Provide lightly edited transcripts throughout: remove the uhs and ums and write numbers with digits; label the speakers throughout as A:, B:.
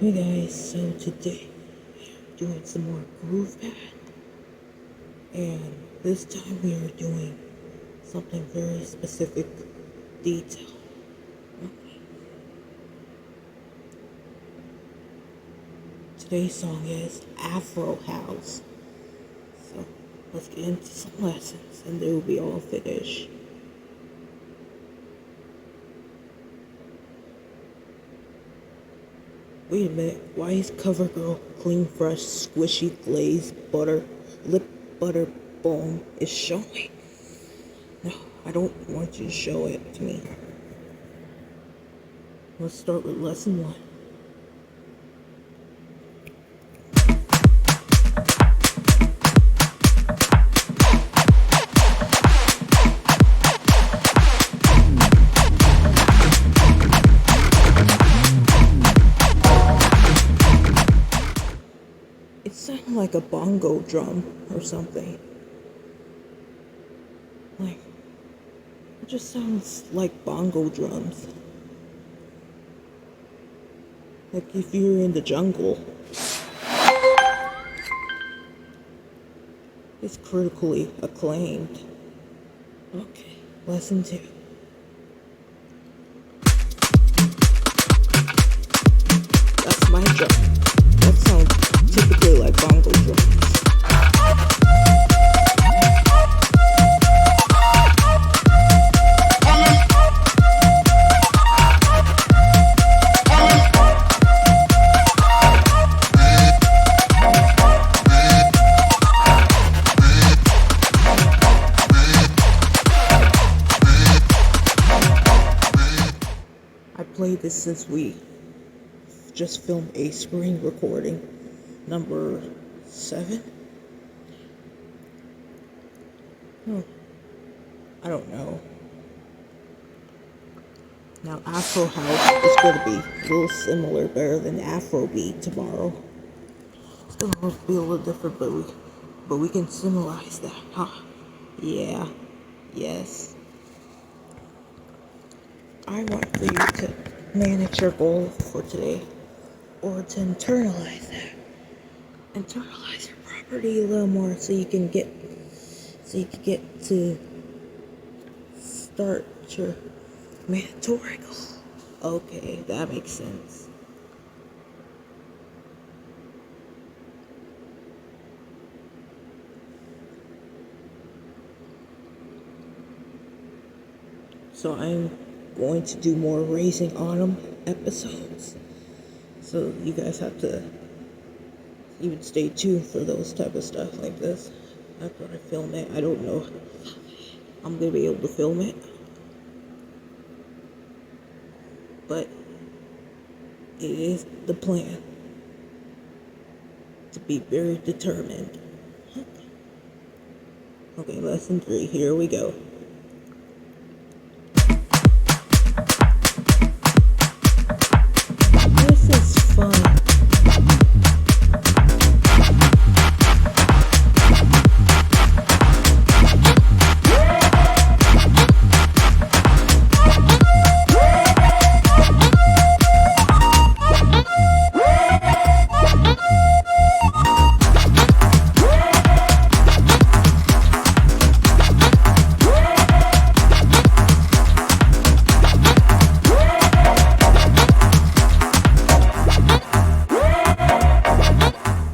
A: Hey guys, so today we're doing some more Groovepad, and this time we are doing something very specific detail. Today's song is Afro House. So let's get into some lessons and they will be all finished. Wait a minute, why is CoverGirl clean, fresh, squishy, glazed butter, lip butter balm is showing? No, I don't want you to show it to me. Let's start with lesson 1. It sounded like a bongo drum or something. Like, it just sounds like bongo drums. Like if you're in the jungle. It's critically acclaimed. Okay, lesson 2. That's my drum. That sounds typically like bongo drums. I played this since we just filmed a screen recording, number 7? I don't know. Now Afro House is going to be a little similar, better than Afrobeat tomorrow. It's going to be a little different, but we can symbolize that, huh? Yeah. Yes. I want for you to manage your goal for today, or to internalize that. Internalize your property a little more so you can get to start your mandatory goal. Okay, that makes sense. So I'm going to do more Raising Autumn episodes, so you guys have to even stay tuned for those type of stuff like this. After I film it, I don't know I'm gonna be able to film it, but it is the plan to be very determined. Okay, lesson 3, here we go. This is fun.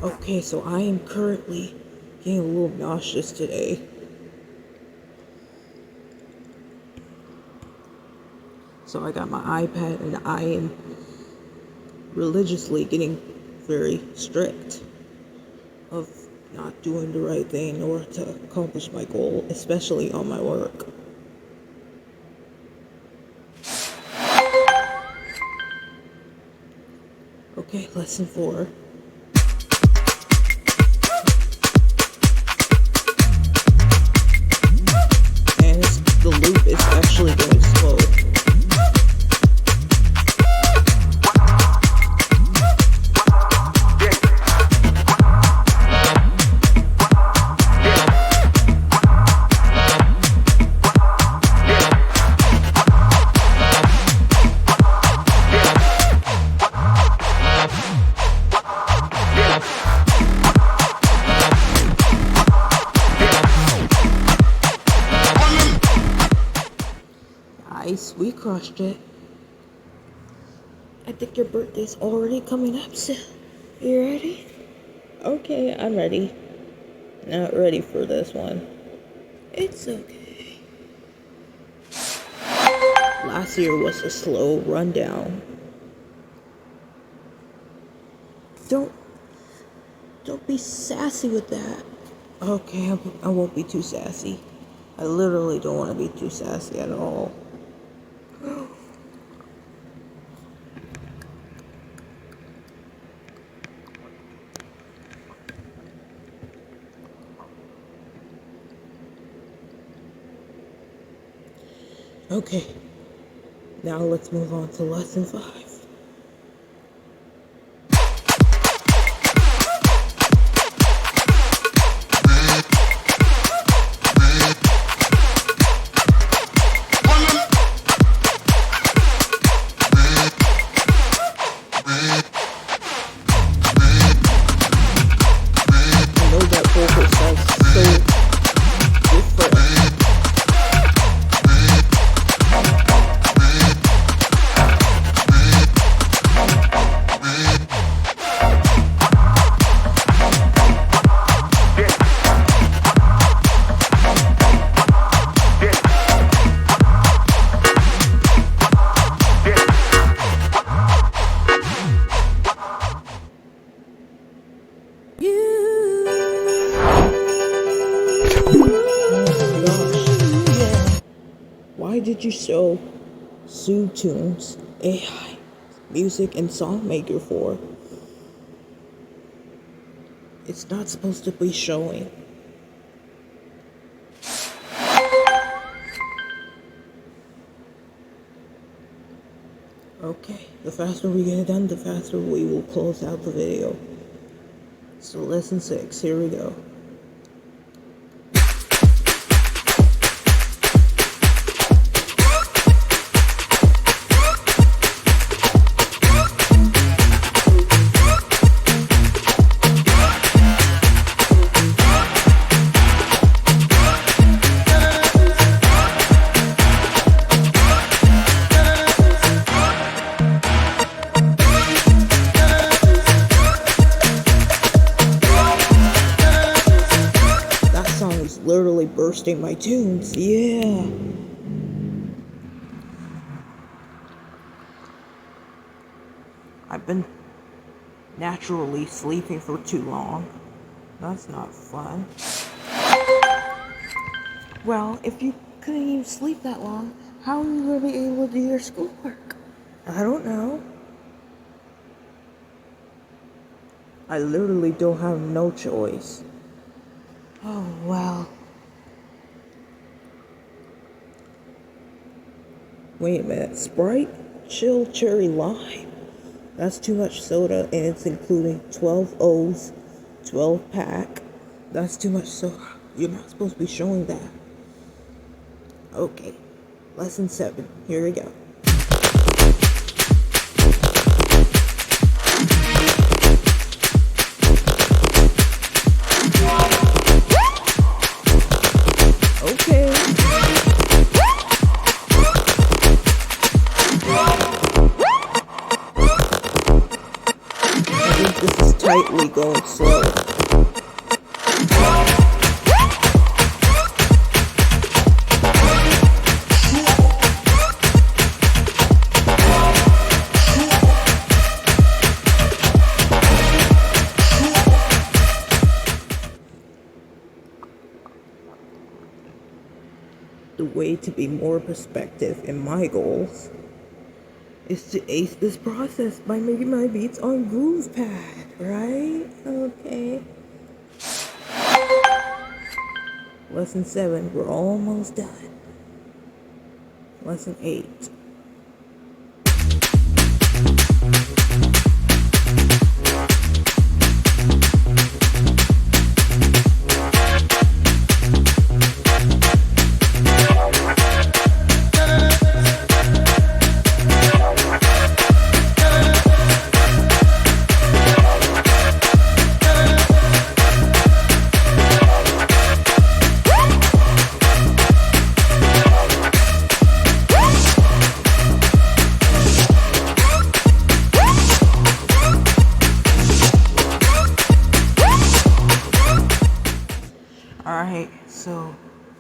A: Okay, so I am currently getting a little nauseous today. So I got my iPad and I am religiously getting very strict of not doing the right thing in order to accomplish my goal, especially on my work. Okay, lesson 4. The loop is actually going slow. We crushed it. I think your birthday's already coming up soon. You ready? Okay, I'm ready. Not ready for this one. It's okay. Last year was a slow rundown. Don't be sassy with that. Okay, I won't be too sassy. I literally don't want to be too sassy at all. Okay, now let's move on to lesson 5. I know that vocal sounds so different. Why did you show Sue Tunes, AI, music and song maker for? It's not supposed to be showing. Okay, the faster we get it done, the faster we will close out the video. So lesson 6, here we go. Literally bursting my tunes. Yeah. I've been naturally sleeping for too long. That's not fun. Well, if you couldn't even sleep that long, how are you going to be able to do your schoolwork? I don't know. I literally don't have no choice. Oh, well. Wait a minute. Sprite? Chill Cherry Lime? That's too much soda, and it's including 12 O's, 12 pack. That's too much soda. You're not supposed to be showing that. Okay. Lesson 7. Here we go. Okay. I think this is tightly going slow. The way to be more perspective in my goals is to ace this process by making my beats on Groovepad, right? Okay. Lesson 7, we're almost done. Lesson 8.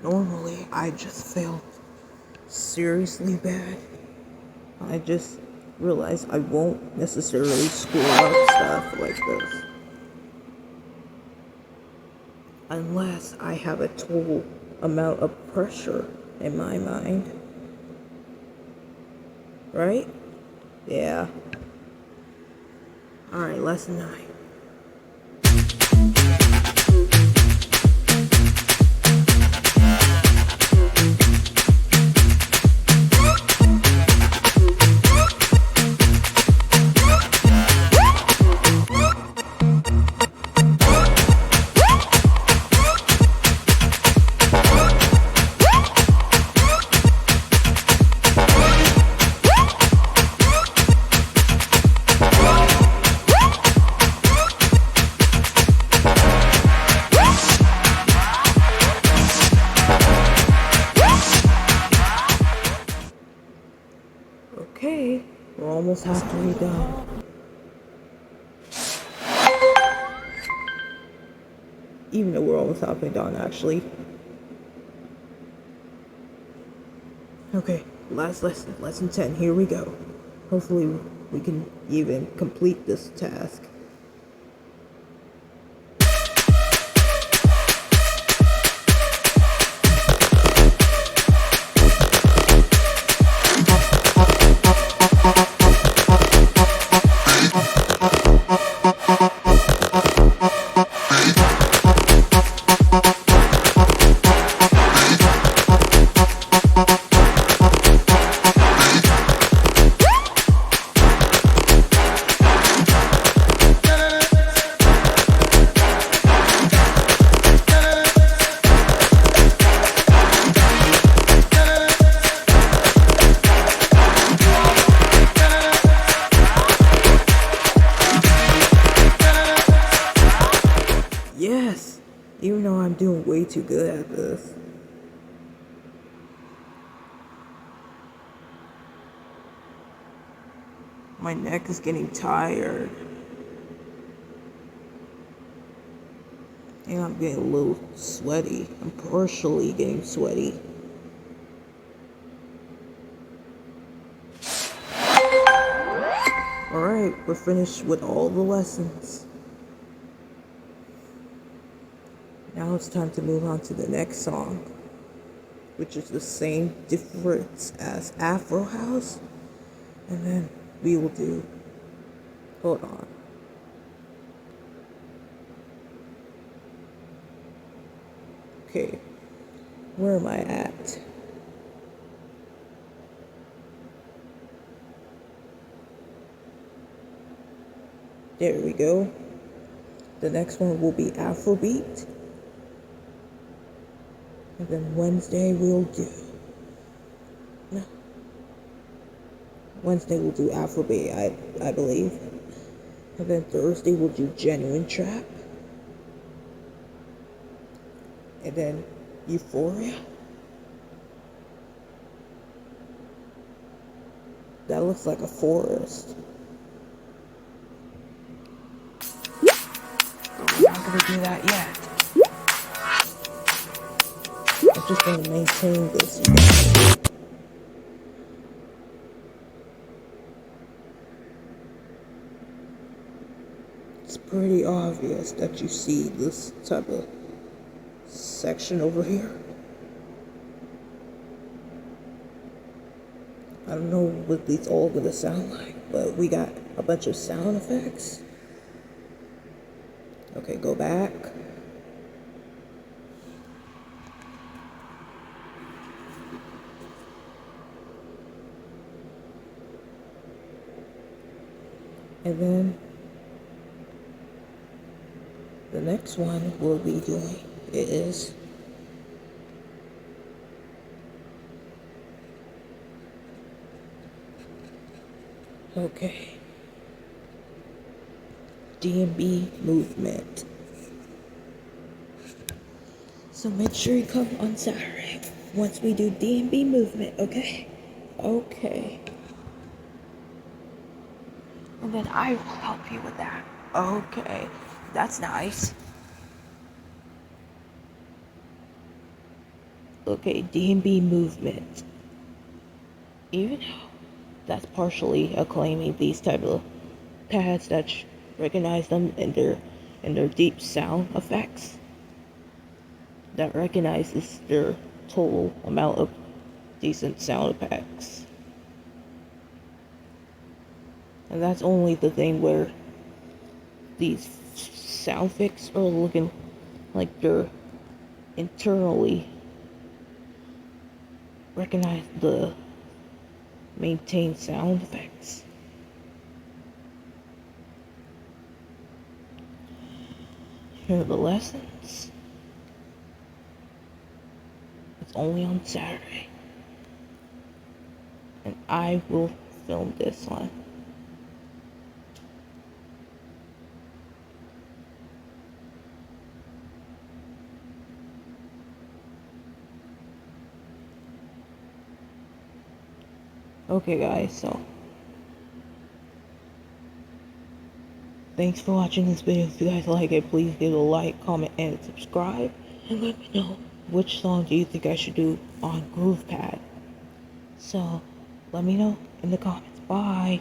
A: Normally, I just fail seriously bad. I just realized I won't necessarily screw up stuff like this unless I have a total amount of pressure in my mind. Right? Yeah. Alright, lesson 9. Okay, we're almost halfway done. Even though we're almost halfway done, actually. Okay, last lesson, lesson 10, here we go. Hopefully we can even complete this task. Yes, even though I'm doing way too good at this. My neck is getting tired. And I'm getting a little sweaty. I'm partially getting sweaty. Alright, we're finished with all the lessons. Now it's time to move on to the next song, which is the same difference as Afro House. And then we will do, hold on. Okay, where am I at? There we go. The next one will be Afrobeat. And then Wednesday we'll do... No. Wednesday we'll do Afrobeat, I believe. And then Thursday we'll do Genuine Trap. And then Euphoria. That looks like a forest. We're not gonna do that yet. I'm just gonna maintain this, you guys. It's pretty obvious that you see this type of section over here. I don't know what these all gonna sound like, but we got a bunch of sound effects. Okay, go back. And then the next one we'll be doing is D&B movement. So make sure you come on Saturday once we do D&B movement, okay? Okay. And then I will help you with that. Okay. That's nice. Okay, D&B movement. Even though that's partially acclaiming these type of pads that recognize them in their deep sound effects, that recognizes their total amount of decent sound effects. And that's only the thing where these sound effects are looking like they're internally recognize the maintained sound effects. Here are the lessons. It's only on Saturday. And I will film this one. Okay guys, so thanks for watching this video. If you guys like it, please give it a like, comment, and subscribe. And let me know which song do you think I should do on Groovepad. So, let me know in the comments. Bye.